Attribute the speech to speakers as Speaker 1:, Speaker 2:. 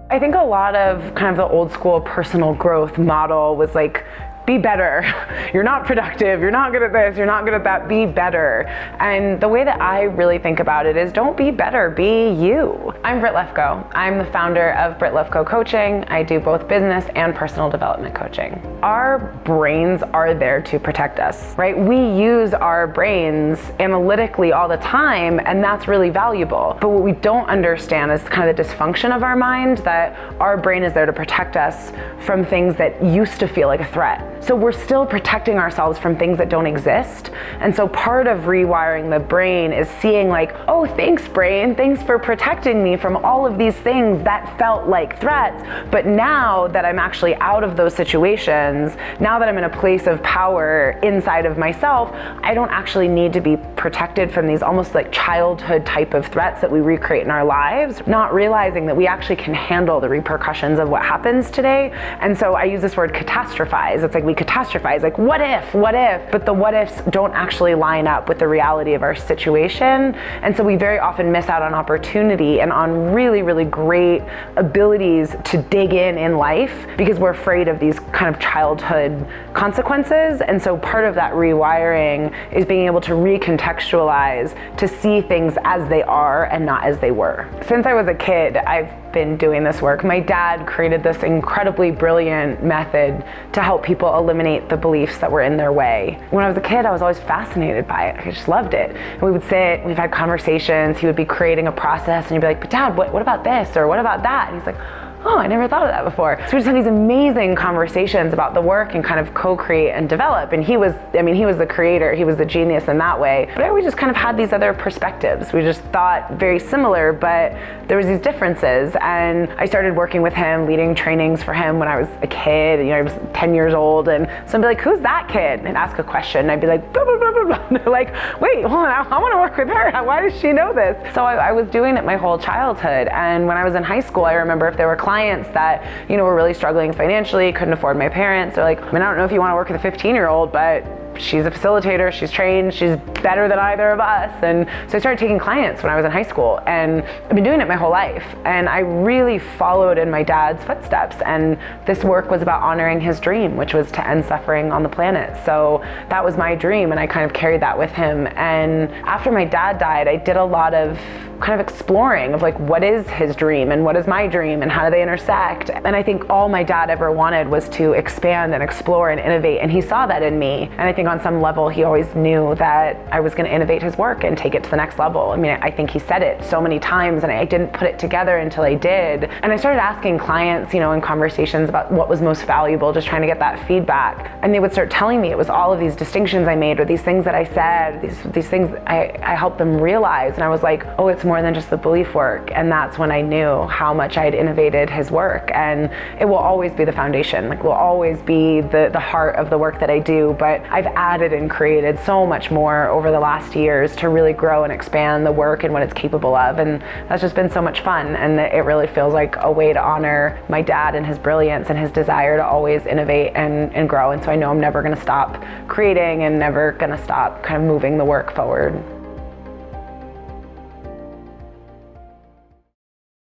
Speaker 1: I think a lot of kind of the old school personal growth model was like, be better. You're not productive. You're not good at this. You're not good at that. Be better. And the way that I really think about it is don't be better, be you. I'm Britt Lefkoe. I'm the founder of Britt Lefkoe Coaching. I do both business and personal development coaching. Our brains are there to protect us, right? We use our brains analytically all the time, and that's really valuable. But what we don't understand is kind of the dysfunction of our mind, that our brain is there to protect us from things that used to feel like a threat. So we're still protecting ourselves from things that don't exist. And so part of rewiring the brain is seeing like, oh, thanks brain, thanks for protecting me from all of these things that felt like threats. But now that I'm actually out of those situations, now that I'm in a place of power inside of myself, I don't actually need to be protected from these almost like childhood type of threats that we recreate in our lives, not realizing that we actually can handle the repercussions of what happens today. And so I use this word catastrophize. It's like we catastrophize, like what if, but the what ifs don't actually line up with the reality of our situation. And so we very often miss out on opportunity and on really, really great abilities to dig in life because we're afraid of these kind of childhood consequences. And so part of that rewiring is being able to recontextualize, to see things as they are and not as they were. Since I was a kid, I've been doing this work. My dad created this incredibly brilliant method to help people eliminate the beliefs that were in their way. When I was a kid, I was always fascinated by it. I just loved it. And we would sit, we've had conversations, he would be creating a process and he'd be like, but Dad, what about this? Or what about that? And he's like, oh, I never thought of that before. So we just had these amazing conversations about the work and kind of co-create and develop. And he was the creator, he was the genius in that way. But we just kind of had these other perspectives. We just thought very similar, but there was these differences. And I started working with him, leading trainings for him when I was a kid. I was 10 years old. And so I'd be like, who's that kid? And ask a question. And I'd be like, blah, blah, blah, blah, blah. And they're like, wait, hold on, I want to work with her. Why does she know this? So I was doing it my whole childhood. And when I was in high school, I remember if there were clients that, were really struggling financially, couldn't afford my parents. They're like, I don't know if you want to work with a 15-year-old, but she's a facilitator, she's trained, she's better than either of us. And so I started taking clients when I was in high school, and I've been doing it my whole life. And I really followed in my dad's footsteps. And this work was about honoring his dream, which was to end suffering on the planet. So that was my dream, and I kind of carried that with him. And after my dad died, I did a lot of kind of exploring of like, what is his dream and what is my dream and how do they intersect? And I think all my dad ever wanted was to expand and explore and innovate, and he saw that in me. And I think on some level he always knew that I was going to innovate his work and take it to the next level. I think he said it so many times, and I didn't put it together until I did. And I started asking clients, in conversations about what was most valuable, just trying to get that feedback. And they would start telling me it was all of these distinctions I made, or these things that I said, these things I helped them realize. And I was like, oh, it's more than just the belief work. And that's when I knew how much I'd innovated his work. And it will always be the foundation, will always be the heart of the work that I do. But I've added and created so much more over the last years to really grow and expand the work and what it's capable of. And that's just been so much fun. And it really feels like a way to honor my dad and his brilliance and his desire to always innovate and grow. And so I know I'm never going to stop creating and never going to stop kind of moving the work forward.